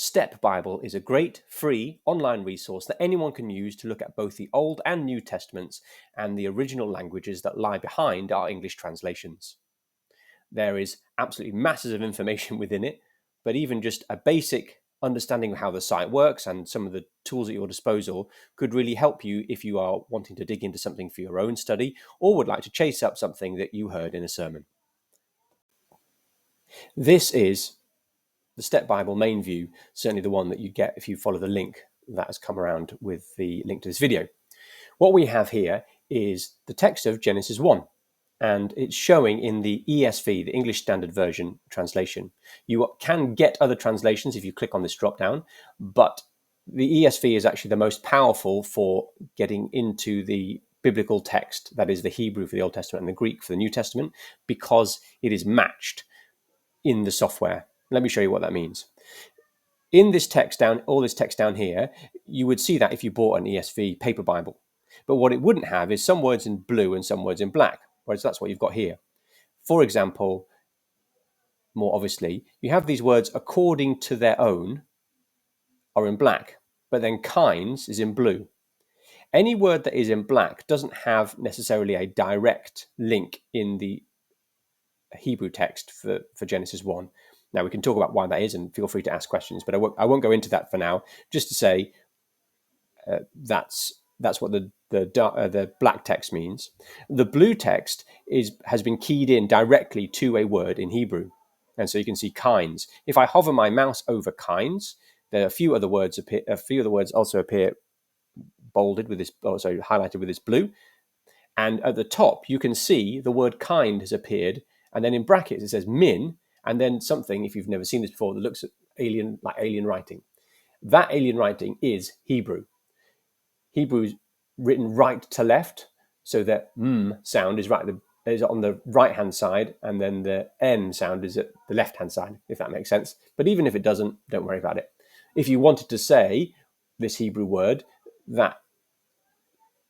Step Bible is a great, free, online resource that anyone can use to look at both the Old and New Testaments and the original languages that lie behind our English translations. There is absolutely masses of information within it, but even just a basic understanding of how the site works and some of the tools at your disposal could really help you if you are wanting to dig into something for your own study or would like to chase up something that you heard in a sermon. This is the Step Bible main view, certainly the one that you get if you follow the link that has come around with the link to this video. What we have here is the text of Genesis 1, and it's showing in the ESV, the English Standard Version translation. You can get other translations if you click on this drop down, but the ESV is actually the most powerful for getting into the biblical text, that is the Hebrew for the Old Testament and the Greek for the New Testament, because it is matched in the software. Let me show you what that means. In this text down, all this text down here, you would see that if you bought an ESV paper Bible. But what it wouldn't have is some words in blue and some words in black, whereas that's what you've got here. For example, more obviously, you have these words according to their own are in black, but then kinds is in blue. Any word that is in black doesn't have necessarily a direct link in the Hebrew text for Genesis 1. Now, we can talk about why that is, and feel free to ask questions, but I won't go into that for now. Just to say that's what the black text means. The blue text has been keyed in directly to a word in Hebrew, and so you can see kinds. If I hover my mouse over kinds, there are a few other words appear. A few other words also appear bolded with this, highlighted with this blue. And at the top, you can see the word kind has appeared, and then in brackets it says min, and then something, if you've never seen this before, that looks at alien writing. That alien writing is Hebrew. Hebrew is written right to left, so that sound is on the right-hand side, and then the n sound is at the left-hand side, if that makes sense. But even if it doesn't, don't worry about it. If you wanted to say this Hebrew word, that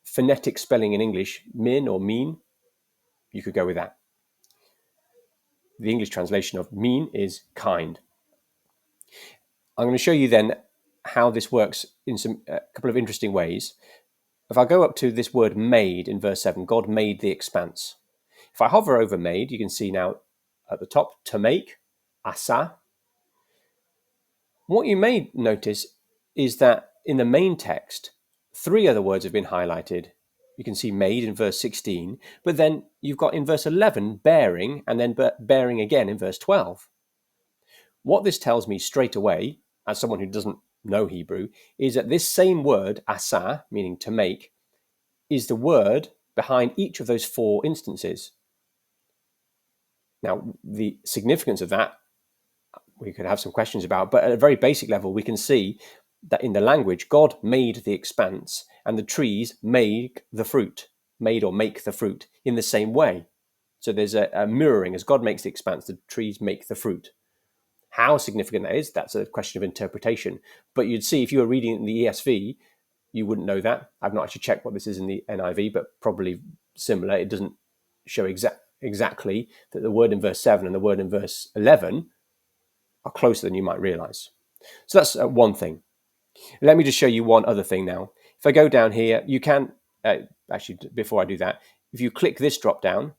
phonetic spelling in English, min or mean, you could go with that. The English translation of mean is kind. I'm going to show you then how this works in a couple of interesting ways. If I go up to this word made in verse 7, God made the expanse. If I hover over made, you can see now at the top, to make, asa. What you may notice is that in the main text, 3 other words have been highlighted. You can see made in verse 16, but then you've got in verse 11 bearing, and then bearing again in verse 12. What this tells me straight away, as someone who doesn't know Hebrew, is that this same word, asa, meaning to make, is the word behind each of those 4 instances. Now, the significance of that, we could have some questions about, but at a very basic level, we can see that in the language, God made the expanse and the trees made the fruit, made or make the fruit in the same way. So there's a mirroring. As God makes the expanse, the trees make the fruit. How significant that is, that's a question of interpretation. But you'd see if you were reading it in the ESV, you wouldn't know that. I've not actually checked what this is in the NIV, but probably similar. It doesn't show exactly that the word in verse 7 and the word in verse 11 are closer than you might realize. So that's one thing. Let me just show you one other thing now. If I go down here, you can, actually, before I do that, if you click this drop down,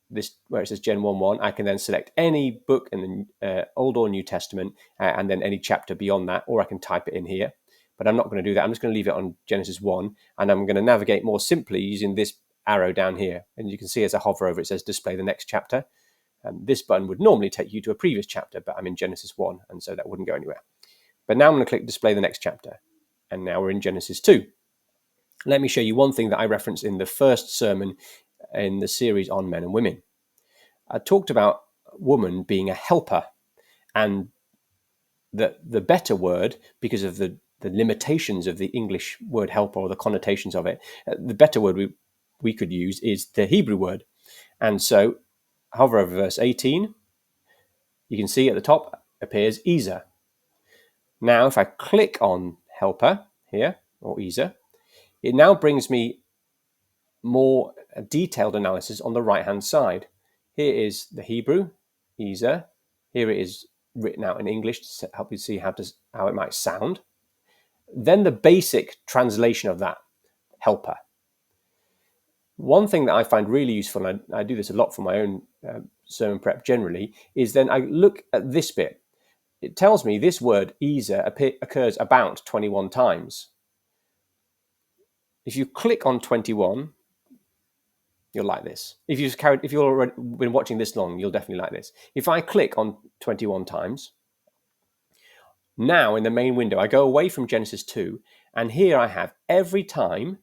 this where it says Gen 1:1, I can then select any book in the Old or New Testament, and then any chapter beyond that, or I can type it in here. But I'm not going to do that. I'm just going to leave it on Genesis 1, and I'm going to navigate more simply using this arrow down here. And you can see as I hover over it, says display the next chapter. And this button would normally take you to a previous chapter, but I'm in Genesis 1, and so that wouldn't go anywhere. But now I'm going to click display the next chapter, and now we're in Genesis 2. Let me show you one thing that I referenced in the first sermon in the series on men and women. I talked about woman being a helper, and the better word, because of the limitations of the English word helper or the connotations of it, the better word we could use is the Hebrew word. And so hover over verse 18, you can see at the top appears Ezer. Now, if I click on helper here, or Ezer, it now brings me more detailed analysis on the right-hand side. Here is the Hebrew, Ezer. Here it is written out in English to help you see how it might sound. Then the basic translation of that helper. One thing that I find really useful, and I do this a lot for my own sermon prep generally, is then I look at this bit. It tells me this word Ezer occurs about 21 times. If you click on 21, you'll like this. If you've already been watching this long, you'll definitely like this. If I click on 21 times, now in the main window, I go away from Genesis 2, and here I have every time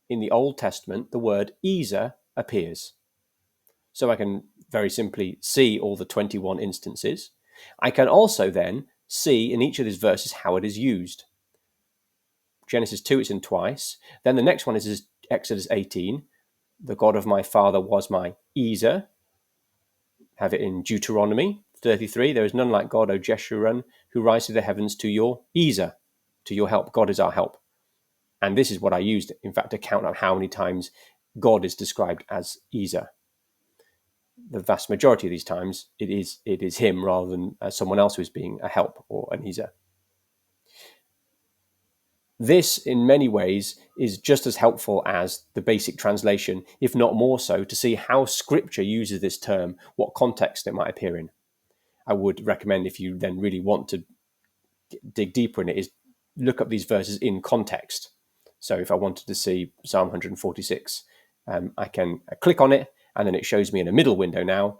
in the Old Testament the word Ezer appears. So I can very simply see all the 21 instances. I can also then see in each of these verses how it is used. Genesis 2, it's in twice. Then the next one is Exodus 18. The God of my father was my Ezer. Have it in Deuteronomy 33. There is none like God, O Jeshurun, who rises to the heavens to your Ezer, to your help. God is our help. And this is what I used, in fact, to count up how many times God is described as Ezer. The vast majority of these times, it is him rather than someone else who is being a help or an Ezer. This, in many ways, is just as helpful as the basic translation, if not more so, to see how Scripture uses this term, what context it might appear in. I would recommend, if you then really want to dig deeper in it, is look up these verses in context. So if I wanted to see Psalm 146, I can click on it, and then it shows me in a middle window now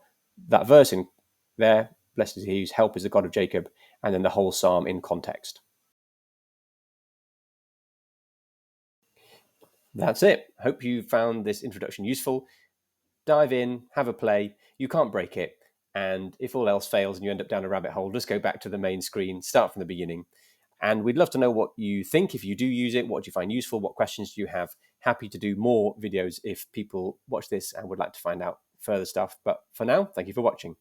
that verse in there, blessed is he whose help is the God of Jacob, and then the whole psalm in context. That's it. Hope you found this introduction useful. Dive in, have a play. You can't break it. And if all else fails and you end up down a rabbit hole, just go back to the main screen, start from the beginning. And we'd love to know what you think if you do use it. What do you find useful? What questions do you have? Happy to do more videos if people watch this and would like to find out further stuff. But for now, thank you for watching.